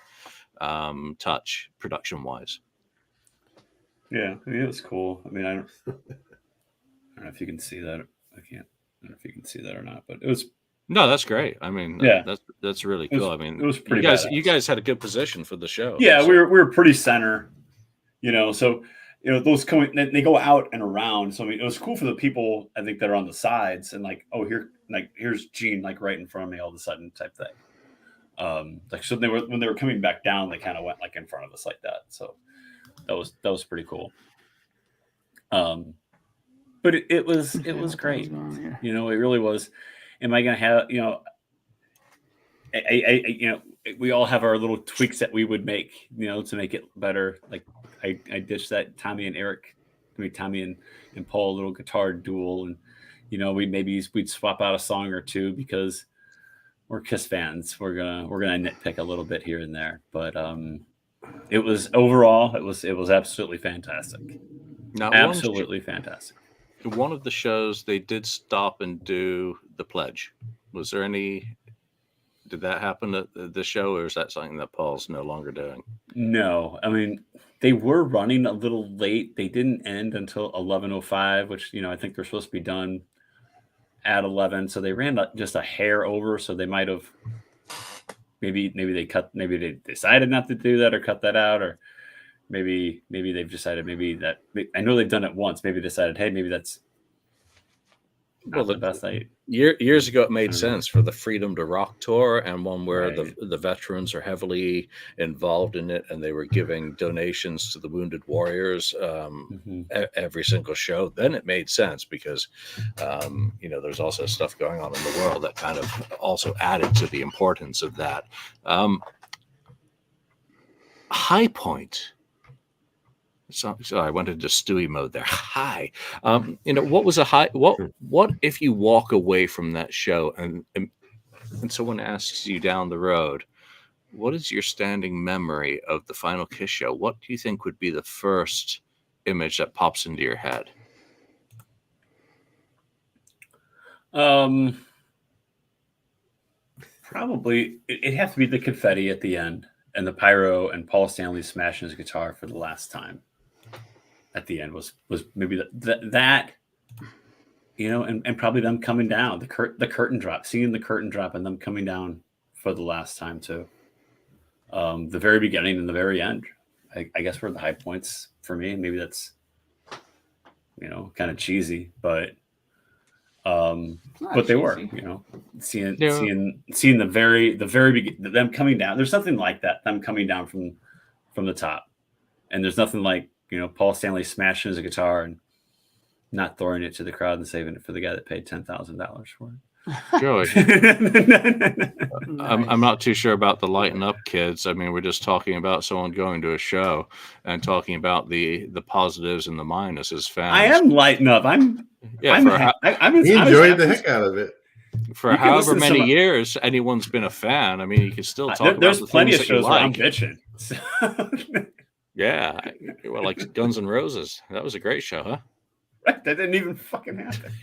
Speaker 1: touch production wise.
Speaker 3: Yeah, it was cool. I mean, I don't know if you can see that. I don't know if you can see that or not, but it was.
Speaker 1: No, that's great. I mean, that's really cool. I mean,
Speaker 3: it was pretty.
Speaker 1: You guys had a good position for the show.
Speaker 3: Yeah, we were pretty center. So those they go out and around. So I mean, it was cool for the people I think that are on the sides and here's Gene right in front of me all of a sudden type thing. So when they were coming back down, they kind of went in front of us like that. So that was pretty cool. But it was great. It really was. Am I going to have, we all have our little tweaks that we would make, to make it better. Like I ditched that Tommy and Paul little guitar duel. And, we'd swap out a song or two because we're Kiss fans. We're going to nitpick a little bit here and there, but it was absolutely fantastic. Absolutely fantastic.
Speaker 1: One of the shows they did stop and do the pledge. Was there any? Did that happen at the show, or is that something that Paul's no longer doing?
Speaker 3: No, I mean they were running a little late. They didn't end until 11:05, which I think they're supposed to be done at 11. So they ran just a hair over. So they might have maybe they decided not to do that or cut that out, or maybe they've decided that I know they've done it once. Maybe decided, hey, maybe that's not the best night.
Speaker 1: Years ago, it made
Speaker 3: I don't know.
Speaker 1: sense for the Freedom to Rock tour, and one where
Speaker 3: Right.
Speaker 1: the veterans are heavily involved in it, and they were giving donations to the Wounded Warriors every single show. Then it made sense because, there's also stuff going on in the world that kind of also added to the importance of that. High point. So I went into Stewie mode there. Hi. What was a high? What if you walk away from that show and someone asks you down the road, what is your standing memory of the Final Kiss show? What do you think would be the first image that pops into your head?
Speaker 3: Probably it'd have to be the confetti at the end and the pyro and Paul Stanley smashing his guitar for the last time. At the end was maybe that and probably them coming down, the curtain drop, seeing the curtain drop and them coming down for the last time too. The very beginning and the very end, I guess, were the high points for me. Maybe that's kind of cheesy, but they
Speaker 4: cheesy.
Speaker 3: were seeing the very beginning, them coming down. There's something like that, them coming down from the top, and there's nothing like Paul Stanley smashing his guitar and not throwing it to the crowd and saving it for the guy that paid $10,000 for it.
Speaker 1: Joey, I'm not too sure about the lighten up kids. I mean, we're just talking about someone going to a show and talking about the positives and the minuses. Fans,
Speaker 3: I am lighting up.
Speaker 2: He enjoyed the heck out of it.
Speaker 1: For however many years anyone's been a fan. I mean, you can still talk about
Speaker 3: there's
Speaker 1: the
Speaker 3: plenty
Speaker 1: things
Speaker 3: of
Speaker 1: that you
Speaker 3: shows where I'm
Speaker 1: like.
Speaker 3: bitching.
Speaker 1: Yeah, well, like Guns N' Roses. That was a great show, huh?
Speaker 3: Right, that didn't even fucking happen.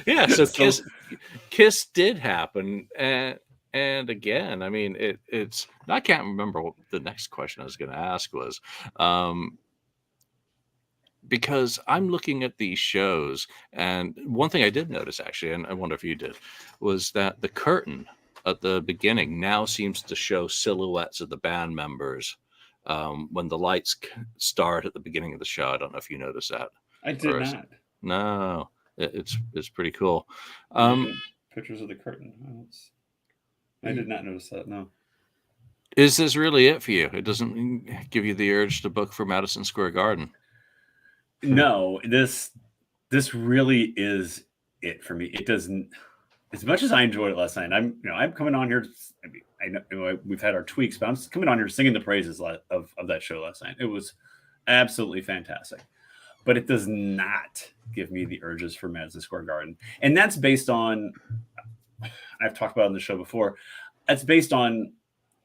Speaker 1: Yeah, so Kiss did happen, and again, I mean, it's. I can't remember what the next question I was going to ask was, because I'm looking at these shows, and one thing I did notice actually, and I wonder if you did, was that the curtain at the beginning now seems to show silhouettes of the band members when the lights start at the beginning of the show. I don't know if you noticed that.
Speaker 3: I did not.
Speaker 1: No, it's pretty cool.
Speaker 3: Pictures of the curtain. I did not notice that. No.
Speaker 1: Is this really it for you? It doesn't give you the urge to book for Madison Square Garden?
Speaker 3: No, this really is it for me. It doesn't. As much as I enjoyed it last night, I'm coming on here. I know we've had our tweaks, but I'm coming on here singing the praises of that show last night. It was absolutely fantastic, but it does not give me the urges for Madison Square Garden, and that's based on. I've talked about it on the show before. That's based on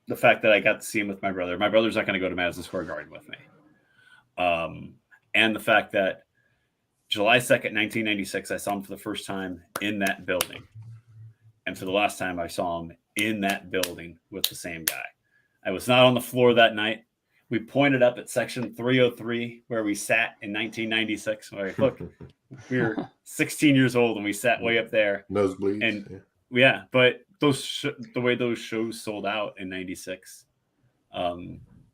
Speaker 3: the fact that I got to see him with my brother. My brother's not going to go to Madison Square Garden with me, and the fact that July 2nd, 1996, I saw him for the first time in that building. And for the last time I saw him in that building with the same guy. I was not on the floor that night. We pointed up at section 303 where we sat in 1996. Look, we were 16 years old and we sat way up there.
Speaker 2: Nosebleeds.
Speaker 3: And yeah, but the way those shows sold out in 96,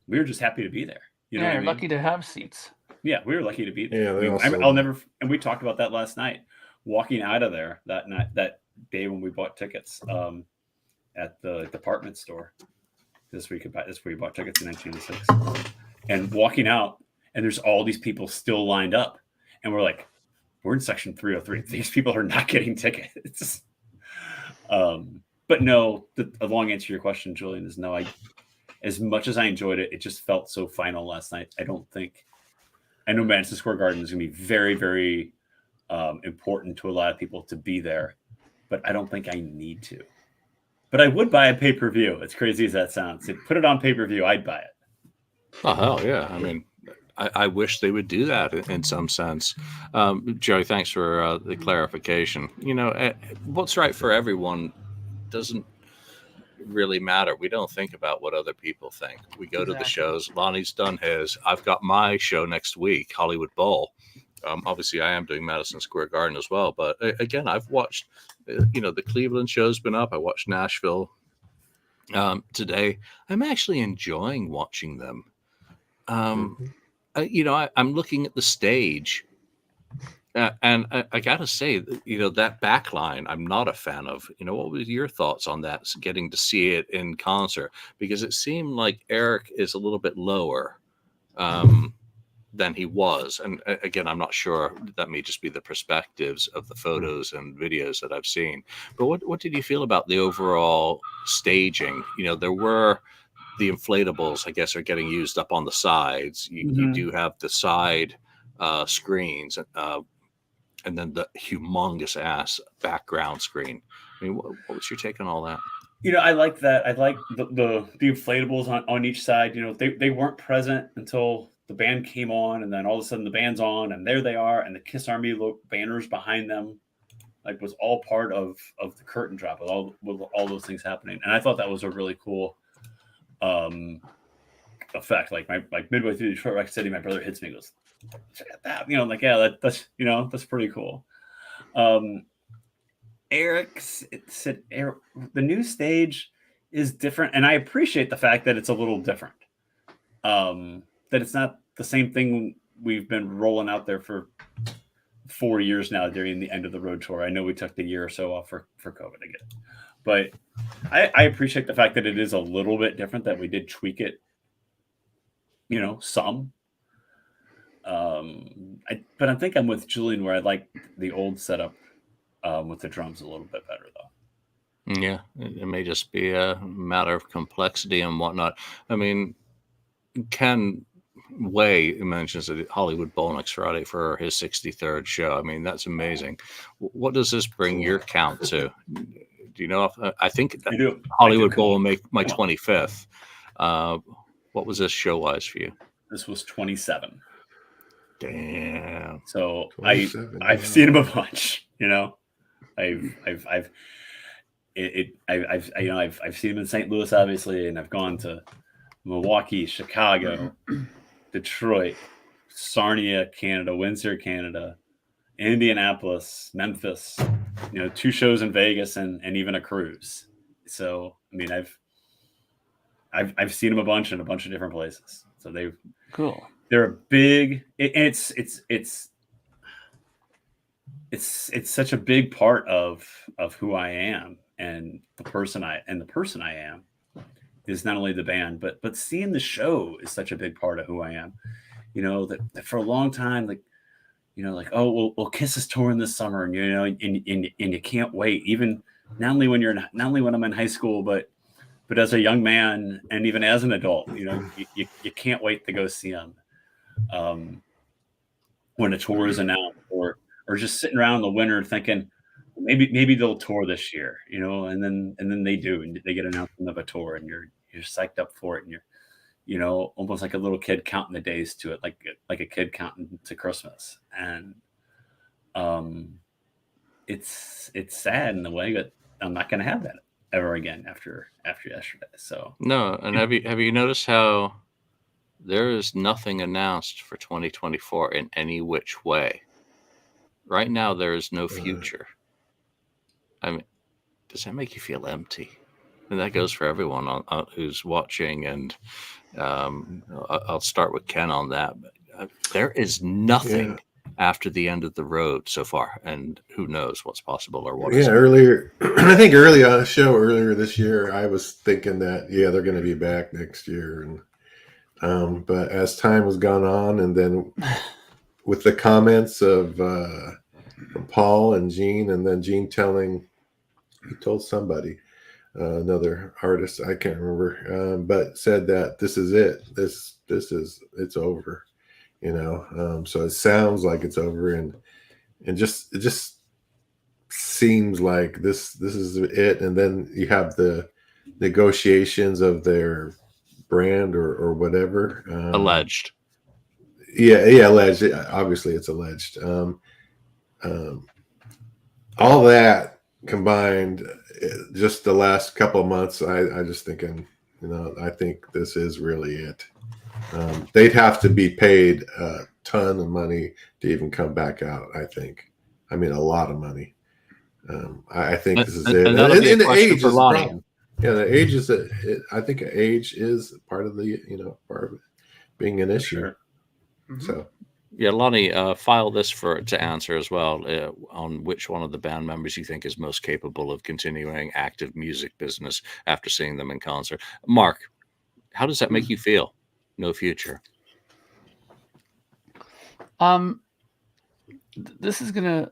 Speaker 3: we were just happy to be there. You know what I mean?
Speaker 4: Lucky to have seats.
Speaker 3: Yeah, we were lucky to be there.
Speaker 2: Yeah,
Speaker 3: I'll never. And we talked about that last night. Walking out of there that night, that day when we bought tickets at the department store. This week we bought tickets in 1996, and walking out, and there's all these people still lined up, and we're like, we're in section 303. These people are not getting tickets. But no, the long answer to your question, Julian, is no. As much as I enjoyed it, it just felt so final last night. I know Madison Square Garden is going to be very, very important to a lot of people to be there, but I don't think I need to. But I would buy a pay-per-view. As crazy as that sounds. If put it on pay-per-view, I'd buy it.
Speaker 1: Oh, hell yeah. I mean, I wish they would do that in some sense. Joey, thanks for the clarification. What's right for everyone doesn't really matter. We don't think about what other people think. We go to the shows. Lonnie's done his. I've got my show next week, Hollywood Bowl. Obviously, I am doing Madison Square Garden as well. But again, I've watched, the Cleveland show's been up. I watched Nashville today. I'm actually enjoying watching them. I'm looking at the stage. And I got to say, that backline, I'm not a fan of. What was your thoughts on that? Getting to see it in concert, because it seemed like Eric is a little bit lower than he was. And again, I'm not sure. That may just be the perspectives of the photos and videos that I've seen. But what did you feel about the overall staging? There were the inflatables, I guess, are getting used up on the sides. You do have the side screens, and then the humongous ass background screen. I mean, what was your take on all that?
Speaker 3: I like that. I like the inflatables on each side. They weren't present until the band came on, and then all of a sudden the band's on, and there they are, and the Kiss Army banners behind them, like, was all part of the curtain drop with all those things happening. And I thought that was a really cool effect. Like midway through the short Rex City, my brother hits me and goes, "Check out that!" That's pretty cool. Eric said the new stage is different, and I appreciate the fact that it's a little different. That it's not the same thing we've been rolling out there for 4 years now during the end of the road tour. I know we took the year or so off for COVID again, but I appreciate the fact that it is a little bit different, that we did tweak it, some. But I think I'm with Julian, where I like the old setup with the drums a little bit better, though.
Speaker 1: Yeah, it may just be a matter of complexity and whatnot. I mean, Ken Way mentions that Hollywood Bowl next Friday for his 63rd show. I mean, that's amazing. What does this bring your count to? Do you know? I think Hollywood Bowl will make my 25th. What was this show-wise for you?
Speaker 3: This was 27.
Speaker 1: Damn.
Speaker 3: So I've seen him a bunch. I've seen him in St. Louis, obviously, and I've gone to Milwaukee, Chicago, Detroit, Sarnia, Canada, Windsor, Canada, Indianapolis, Memphis, 2 shows in Vegas, and even a cruise. So, I mean, I've seen them a bunch in a bunch of different places. So they're a big, it's such a big part of who I am, and the person I am is not only the band, but seeing the show is such a big part of who I am. That for a long time, oh, well, Kiss is touring this summer, and and you can't wait. Even not only when I'm in high school, but as a young man, and even as an adult, you can't wait to go see them when a tour is announced, or just sitting around in the winter thinking maybe they'll tour this year, and then they do, and they get an announcement of a tour, and you're psyched up for it, and you're almost like a little kid counting the days to it, like a kid counting to Christmas. And it's sad in the way that I'm not going to have that ever again after yesterday. So
Speaker 1: no. And have you noticed how there is nothing announced for 2024 in any which way? Right now, there is no future. I mean, does that make you feel empty? And that goes for everyone who's watching. And I'll start with Ken on that. But there is nothing after the end of the road so far, and who knows what's possible or what.
Speaker 2: Yeah, earlier, I think earlier this year, I was thinking that they're going to be back next year, and but as time has gone on, and then with the comments of from Paul and Gene, and then Gene he told somebody, another artist, I can't remember, but said that this is it. It's over. So it sounds like it's over, and it just seems like this is it. And then you have the negotiations of their brand or whatever.
Speaker 1: Alleged.
Speaker 2: Yeah, alleged. Obviously, it's alleged. All that combined, just the last couple of months, I just thinking, I think this is really it. They'd have to be paid a ton of money to even come back out. I think. I mean, a lot of money. I think this is it. And the age is a problem. Yeah, the age is. I think age is part of the part of it being an issue.
Speaker 3: Sure.
Speaker 2: So
Speaker 1: Yeah, Lonnie, file this to answer as well on which one of the band members you think is most capable of continuing active music business after seeing them in concert. Mark, how does that make you feel? No future.
Speaker 4: This is gonna,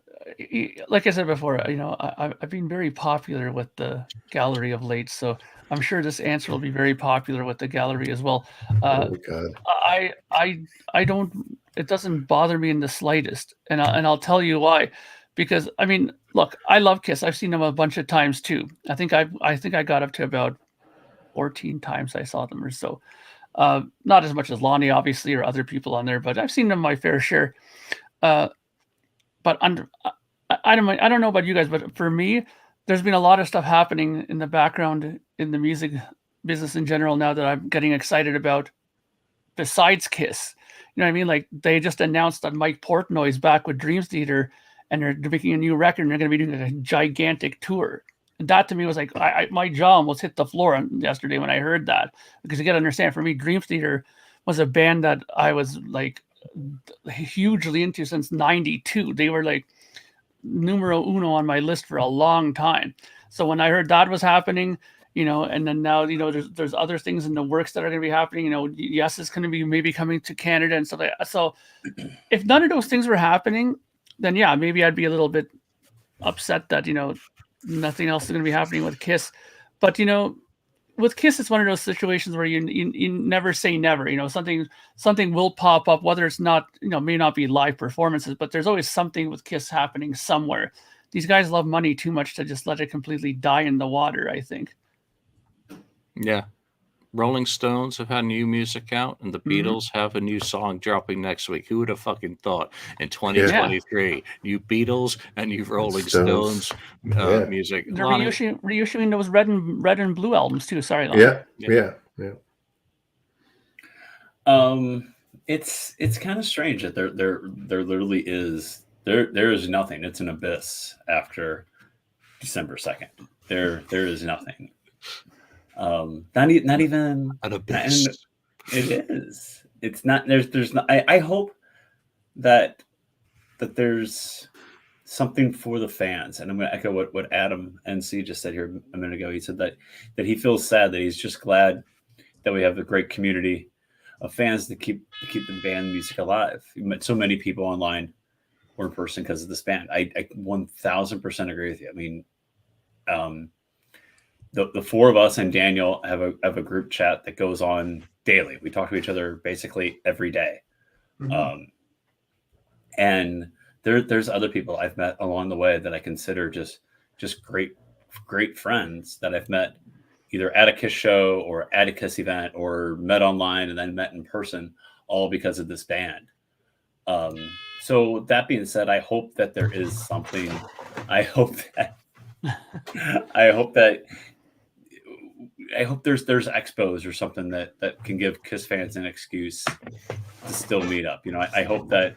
Speaker 4: like I said before, I've been very popular with the gallery of late, so I'm sure this answer will be very popular with the gallery as well.
Speaker 2: Oh God.
Speaker 4: I don't. It doesn't bother me in the slightest, and I'll tell you why. Because I mean, look, I love Kiss. I've seen them a bunch of times too. I think I got up to about 14 times I saw them or so. Not as much as Lonnie, obviously, or other people on there, but I've seen them my fair share. But I don't know about you guys, but for me, there's been a lot of stuff happening in the background in the music business in general now that I'm getting excited about. Besides Kiss, you know what I mean? Like they just announced that Mike Portnoy's back with Dream Theater, and they're making a new record, and they're going to be doing a gigantic tour. And that to me was like my jaw almost hit the floor yesterday when I heard that, because you got to understand, for me, Dream Theater was a band that I was like hugely into since '92. They were like numero uno on my list for a long time. So when I heard that was happening, and then now, there's other things in the works that are going to be happening. Yes, it's going to be maybe coming to Canada and stuff like that. So if none of those things were happening, then yeah, maybe I'd be a little bit upset that, nothing else is going to be happening with Kiss. But, with Kiss, it's one of those situations where you never say never. Something will pop up, whether it's not, may not be live performances, but there's always something with Kiss happening somewhere. These guys love money too much to just let it completely die in the water, I think.
Speaker 1: Yeah. Rolling Stones have had new music out, and the Beatles have a new song dropping next week. Who would have fucking thought in 2023, new Beatles and new Rolling Stones music?
Speaker 4: They're
Speaker 1: Lonnie,
Speaker 4: reissuing those red and blue albums too. Sorry, Lonnie.
Speaker 2: Yeah.
Speaker 3: It's kind of strange that there literally is there is nothing. It's an abyss after December 2nd. There is nothing. Not even
Speaker 1: an abyss.
Speaker 3: It is. It's not. There's not. I hope that there's something for the fans, and I'm going to echo what Adam NC just said here a minute ago. He said that he feels sad, that he's just glad that we have a great community of fans to keep the band music alive. We met so many people online or in person because of this band. I 1000% agree with you. I mean, the four of us and Daniel have a group chat that goes on daily. We talk to each other basically every day. And there's other people I've met along the way that I consider just great friends that I've met either at a Kiss show or at a Kiss event, or met online and then met in person, all because of this band. So that being said, I hope that there is something. I hope there's expos or something that can give Kiss fans an excuse to still meet up. I hope that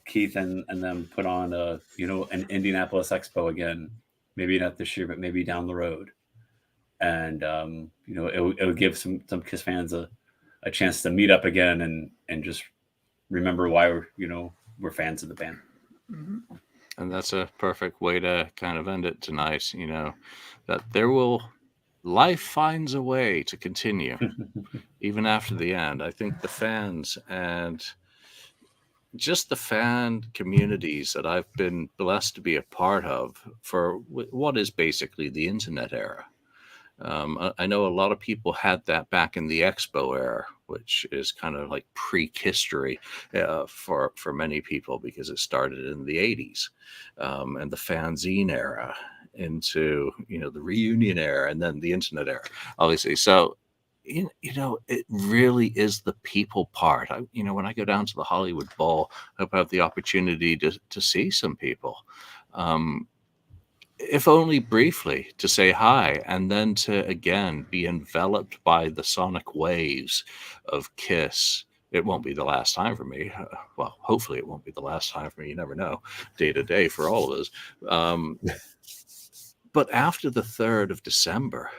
Speaker 3: Keith and them put on an Indianapolis Expo again. Maybe not this year, but maybe down the road. And it would give some Kiss fans a chance to meet up again and just remember why we're fans of the band.
Speaker 1: And that's a perfect way to kind of end it tonight. That life finds a way to continue even after the end. I think the fans and just the fan communities that I've been blessed to be a part of for what is basically the internet era. I know a lot of people had that back in the Expo era, which is kind of like pre-history for many people, because it started in the 80s, and the fanzine era into the reunion era, and then the internet era, obviously. So it really is the people part. When I go down to the Hollywood Bowl, I hope I have the opportunity to see some people. If only briefly, to say hi, and then to again be enveloped by the sonic waves of Kiss. It won't be the last time for me. Well, hopefully it won't be the last time for me. You never know, day to day for all of us. But after the 3rd of December,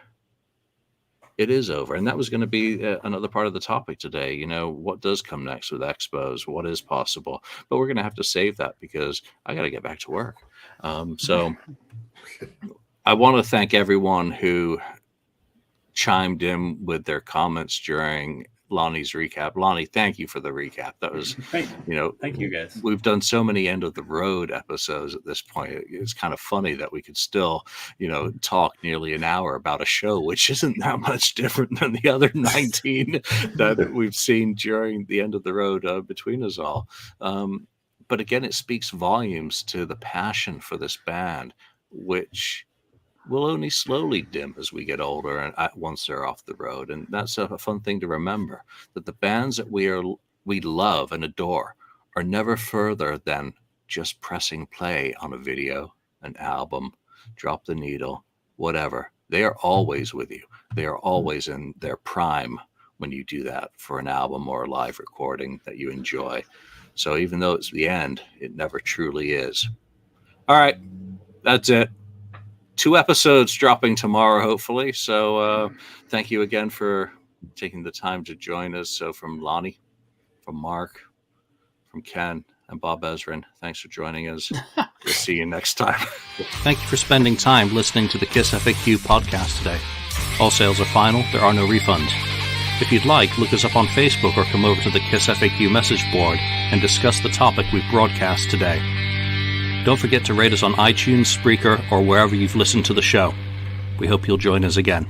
Speaker 1: it is over. And that was going to be another part of the topic today. You know, what does come next with expos? What is possible? But we're going to have to save that because I got to get back to work. So I want to thank everyone who chimed in with their comments during Lonnie's recap. Lonnie, thank you for the recap. That was,
Speaker 3: Thank you guys.
Speaker 1: We've done so many end of the road episodes at this point. It's kind of funny that we could still, talk nearly an hour about a show, which isn't that much different than the other 19 that we've seen during the end of the road between us all. But again, it speaks volumes to the passion for this band, which will only slowly dim as we get older and once they're off the road. And that's a fun thing to remember, that the bands that we love and adore are never further than just pressing play on a video, an album, drop the needle, whatever. They are always with you. They are always in their prime when you do that for an album or a live recording that you enjoy. So even though it's the end, it never truly is. All right, that's it. 2 episodes dropping tomorrow, hopefully. So thank you again for taking the time to join us. So from Lonnie, from Mark, from Ken, and Bob Ezrin, thanks for joining us. We'll see you next time. Thank you for spending time listening to the KissFAQ podcast today. All sales are final. There are no refunds. If you'd like, look us up on Facebook or come over to the KissFAQ message board and discuss the topic we've broadcast today. Don't forget to rate us on iTunes, Spreaker, or wherever you've listened to the show. We hope you'll join us again.